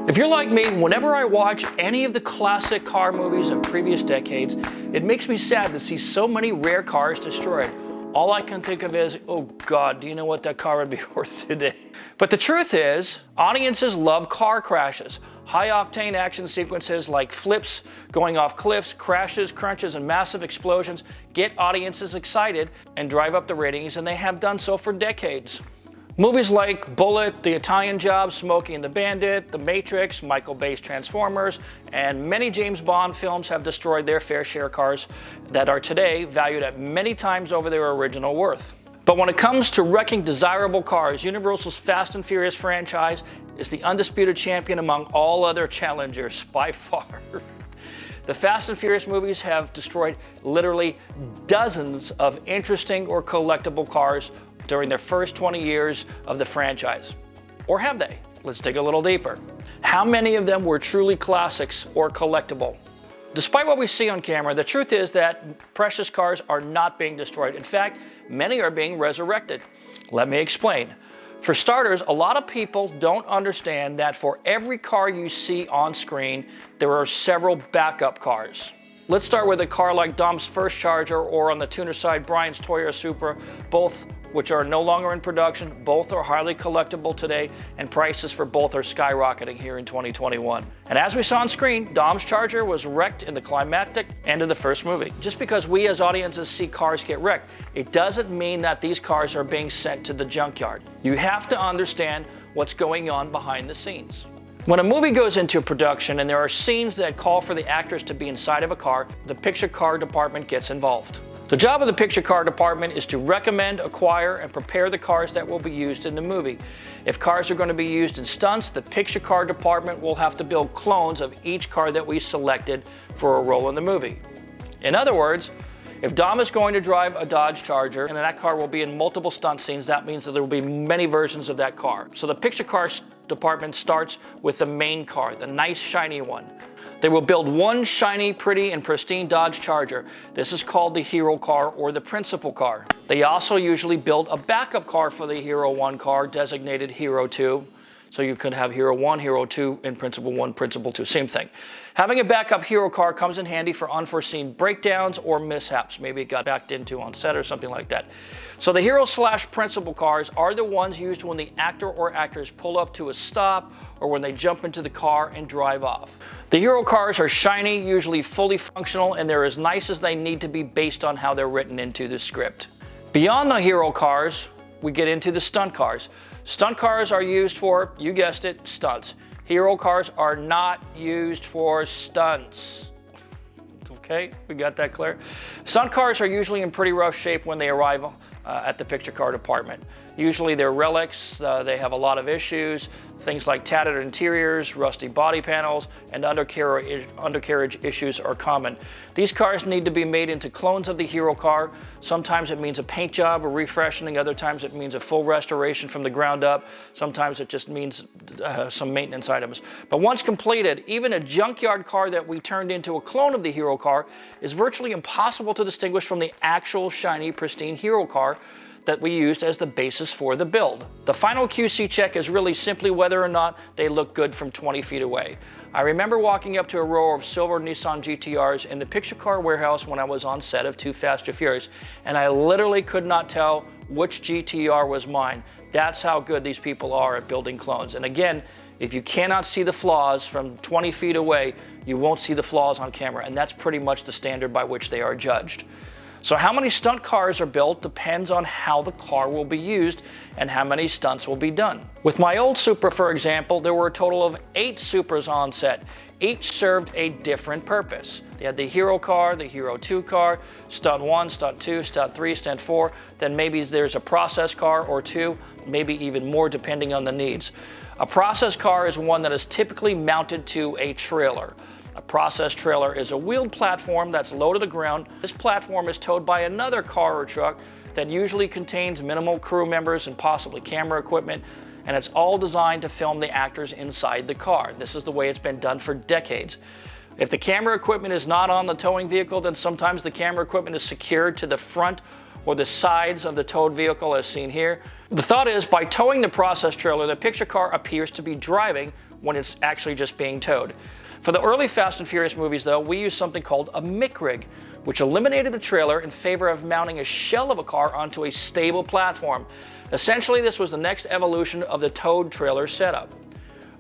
If you're like me, whenever I watch any of the classic car movies of previous decades, it makes me sad to see so many rare cars destroyed. All I can think of is, oh God, do you know what that car would be worth today? But the truth is, audiences love car crashes. High-octane action sequences like flips, going off cliffs, crashes, crunches, and massive explosions get audiences excited and drive up the ratings, and they have done so for decades. Movies like Bullitt, The Italian Job, Smokey and the Bandit, The Matrix, Michael Bay's Transformers, and many James Bond films have destroyed their fair share of cars that are today valued at many times over their original worth. But when it comes to wrecking desirable cars, Universal's Fast and Furious franchise is the undisputed champion among all other challengers by far. The Fast and Furious movies have destroyed literally dozens of interesting or collectible cars during their first 20 years of the franchise. Or have they? Let's dig a little deeper. How many of them were truly classics or collectible? Despite what we see on camera, the truth is that precious cars are not being destroyed. In fact, many are being resurrected. Let me explain. For starters, a lot of people don't understand that for every car you see on screen, there are several backup cars. Let's start with a car like Dom's first Charger, or on the tuner side, Brian's Toyota Supra, both which are no longer in production. Both are highly collectible today, and prices for both are skyrocketing here in 2021. And as we saw on screen, Dom's Charger was wrecked in the climactic end of the first movie. Just because we as audiences see cars get wrecked, it doesn't mean that these cars are being sent to the junkyard. You have to understand what's going on behind the scenes. When a movie goes into production and there are scenes that call for the actors to be inside of a car, the picture car department gets involved. The job of the picture car department is to recommend, acquire, and prepare the cars that will be used in the movie. If cars are going to be used in stunts, the picture car department will have to build clones of each car that we selected for a role in the movie. In other words, if Dom is going to drive a Dodge Charger and that car will be in multiple stunt scenes, that means that there will be many versions of that car. So the picture car department starts with the main car, the nice shiny one. They will build one shiny, pretty, and pristine Dodge Charger. This is called the hero car or the principal car. They also usually build a backup car for the Hero 1 car designated Hero 2. So you could have Hero 1, Hero 2, and Principal 1, Principal 2, same thing. Having a backup hero car comes in handy for unforeseen breakdowns or mishaps. Maybe it got backed into on set or something like that. So the hero/principal cars are the ones used when the actor or actors pull up to a stop or when they jump into the car and drive off. The hero cars are shiny, usually fully functional, and they're as nice as they need to be based on how they're written into the script. Beyond the hero cars, we get into the stunt cars. Stunt cars are used for, you guessed it, stunts. Hero cars are not used for stunts. Okay, we got that clear? Stunt cars are usually in pretty rough shape when they arrive at the picture car department. Usually they're relics, they have a lot of issues, things like tattered interiors, rusty body panels, and undercarriage issues are common. These cars need to be made into clones of the hero car. Sometimes it means a paint job or refreshing, other times it means a full restoration from the ground up, sometimes it just means some maintenance items. But once completed, even a junkyard car that we turned into a clone of the hero car is virtually impossible to distinguish from the actual shiny, pristine hero car that we used as the basis for the build. The final QC check is really simply whether or not they look good from 20 feet away. I remember walking up to a row of silver Nissan GTRs in the picture car warehouse when I was on set of Too Fast or Furious, and I literally could not tell which GTR was mine. That's how good these people are at building clones. And again, if you cannot see the flaws from 20 feet away, you won't see the flaws on camera, and that's pretty much the standard by which they are judged. So how many stunt cars are built depends on how the car will be used and how many stunts will be done. With my old Supra, for example, there were a total of 8 Supras on set. Each served a different purpose. They had the hero car, the Hero 2 car, Stunt 1, Stunt 2, Stunt 3, Stunt 4, then maybe there's a process car or 2, maybe even more depending on the needs. A process car is one that is typically mounted to a trailer. A process trailer is a wheeled platform that's low to the ground. This platform is towed by another car or truck that usually contains minimal crew members and possibly camera equipment, and it's all designed to film the actors inside the car. This is the way it's been done for decades. If the camera equipment is not on the towing vehicle, then sometimes the camera equipment is secured to the front or the sides of the towed vehicle as seen here. The thought is, by towing the process trailer, the picture car appears to be driving when it's actually just being towed. For the early Fast and Furious movies, though, we used something called a Mcrig, which eliminated the trailer in favor of mounting a shell of a car onto a stable platform. Essentially, this was the next evolution of the towed trailer setup.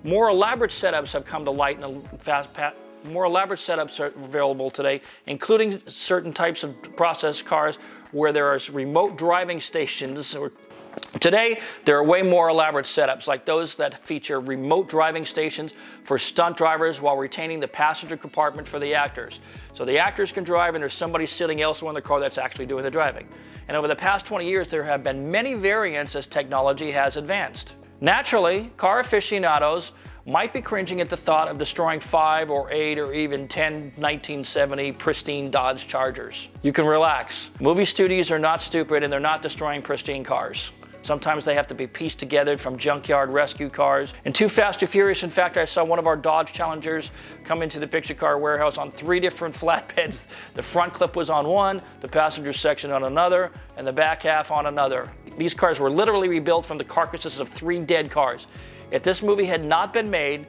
More elaborate setups have come to light in the more elaborate setups are available today, including certain types of process cars where there are remote driving stations. Today, there are way more elaborate setups, like those that feature remote driving stations for stunt drivers while retaining the passenger compartment for the actors. So the actors can drive and there's somebody sitting elsewhere in the car that's actually doing the driving. And over the past 20 years, there have been many variants as technology has advanced. Naturally, car aficionados might be cringing at the thought of destroying 5 or 8 or even 10 1970 pristine Dodge Chargers. You can relax. Movie studios are not stupid and they're not destroying pristine cars. Sometimes they have to be pieced together from junkyard rescue cars. In Too Fast, Too Furious, in fact, I saw one of our Dodge Challengers come into the picture car warehouse on 3 different flatbeds. The front clip was on one, the passenger section on another, and the back half on another. These cars were literally rebuilt from the carcasses of 3 dead cars. If this movie had not been made,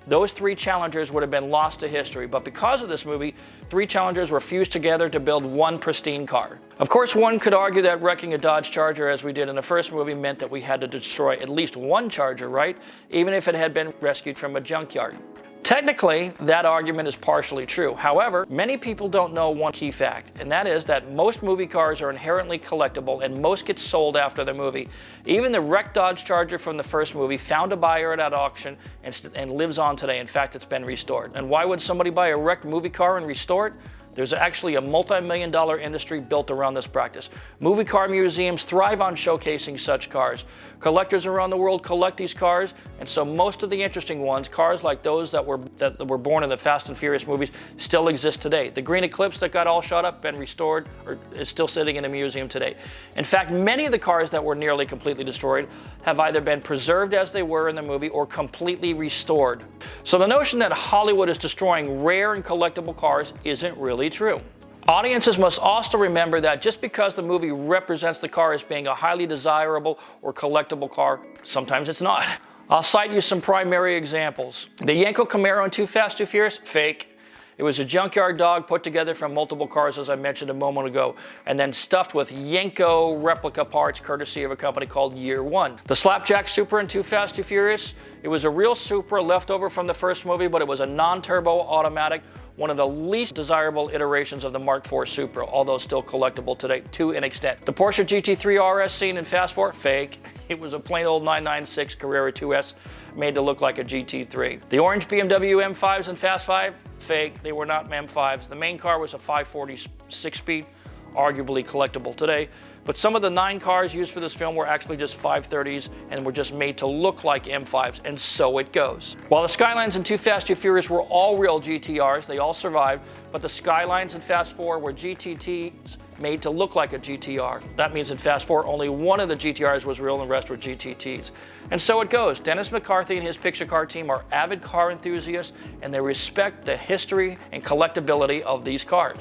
those 3 Challengers would have been lost to history. But because of this movie, 3 Challengers were fused together to build one pristine car. Of course, one could argue that wrecking a Dodge Charger, as we did in the first movie, meant that we had to destroy at least one Charger, right? Even if it had been rescued from a junkyard. Technically, that argument is partially true. However, many people don't know one key fact, and that is that most movie cars are inherently collectible and most get sold after the movie. Even the wrecked Dodge Charger from the first movie found a buyer at that auction and lives on today. In fact, it's been restored. And why would somebody buy a wrecked movie car and restore it? There's actually a multi-million-dollar industry built around this practice. Movie car museums thrive on showcasing such cars. Collectors around the world collect these cars, and so most of the interesting ones, cars like those that were born in the Fast and Furious movies, still exist today. The green Eclipse that got all shot up, been restored, or is still sitting in a museum today. In fact, many of the cars that were nearly completely destroyed have either been preserved as they were in the movie or completely restored. So the notion that Hollywood is destroying rare and collectible cars isn't really true. Audiences must also remember that just because the movie represents the car as being a highly desirable or collectible car, sometimes it's not. I'll cite you some primary examples. The Yenko Camaro in Too Fast, Too Furious, fake. It was a junkyard dog put together from multiple cars, as I mentioned a moment ago, and then stuffed with Yenko replica parts courtesy of a company called Year One. The Slapjack Supra in Too Fast, Too Furious, it was a real Supra left over from the first movie, but it was a non-turbo automatic, one of the least desirable iterations of the Mark IV Supra, although still collectible today to an extent. The Porsche GT3 RS seen in Fast 4, fake. It was a plain old 996 Carrera 2S made to look like a GT3. The orange BMW M5s in Fast 5, fake. They were not M5s. The main car was a 540 6-speed, arguably collectible today. But some of the 9 cars used for this film were actually just 530s and were just made to look like M5s, and so it goes. While the Skylines in Too Fast, Too Furious were all real GTRs, they all survived, but the Skylines in Fast 4 were GTTs made to look like a GTR. That means in Fast 4, only one of the GTRs was real and the rest were GTTs. And so it goes. Dennis McCarthy and his picture car team are avid car enthusiasts, and they respect the history and collectability of these cars.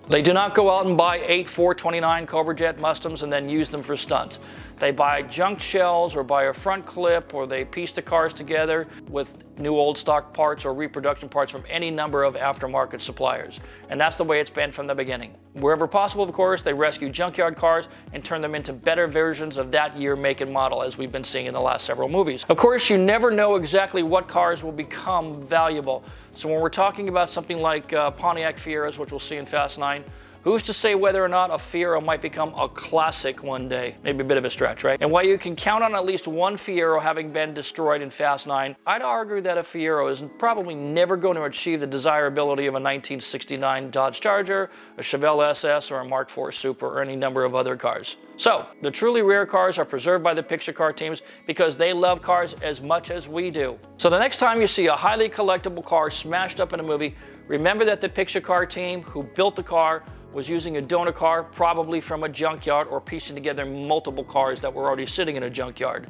They do not go out and buy 8 429 Cobra Jet Mustangs and then use them for stunts. They buy junk shells or buy a front clip, or they piece the cars together with new old stock parts or reproduction parts from any number of aftermarket suppliers. And that's the way it's been from the beginning. Wherever possible, of course, they rescue junkyard cars and turn them into better versions of that year, make, and model, as we've been seeing in the last several movies. Of course, you never know exactly what cars will become valuable. So when we're talking about something like Pontiac Fieras, which we'll see in Fast 9, who's to say whether or not a Fiero might become a classic one day? Maybe a bit of a stretch, right? And while you can count on at least one Fiero having been destroyed in Fast 9, I'd argue that a Fiero is probably never going to achieve the desirability of a 1969 Dodge Charger, a Chevelle SS, or a Mark IV Supra, or any number of other cars. So, the truly rare cars are preserved by the picture car teams because they love cars as much as we do. So the next time you see a highly collectible car smashed up in a movie, remember that the picture car team who built the car was using a donor car, probably from a junkyard, or piecing together multiple cars that were already sitting in a junkyard.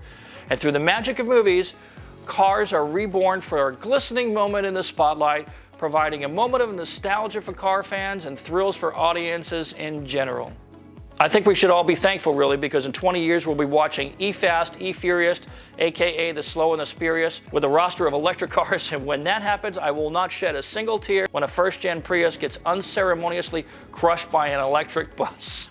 And through the magic of movies, cars are reborn for a glistening moment in the spotlight, providing a moment of nostalgia for car fans and thrills for audiences in general. I think we should all be thankful, really, because in 20 years we'll be watching E-Fast, E-Furious, aka the Slow and the Spurious, with a roster of electric cars, and when that happens, I will not shed a single tear when a first-gen Prius gets unceremoniously crushed by an electric bus.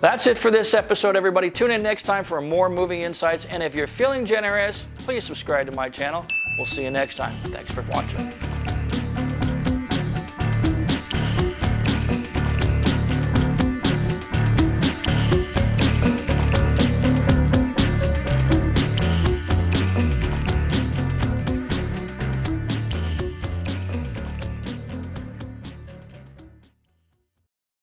That's it for this episode, everybody. Tune in next time for more movie insights, and if you're feeling generous, please subscribe to my channel. We'll see you next time. Thanks for watching.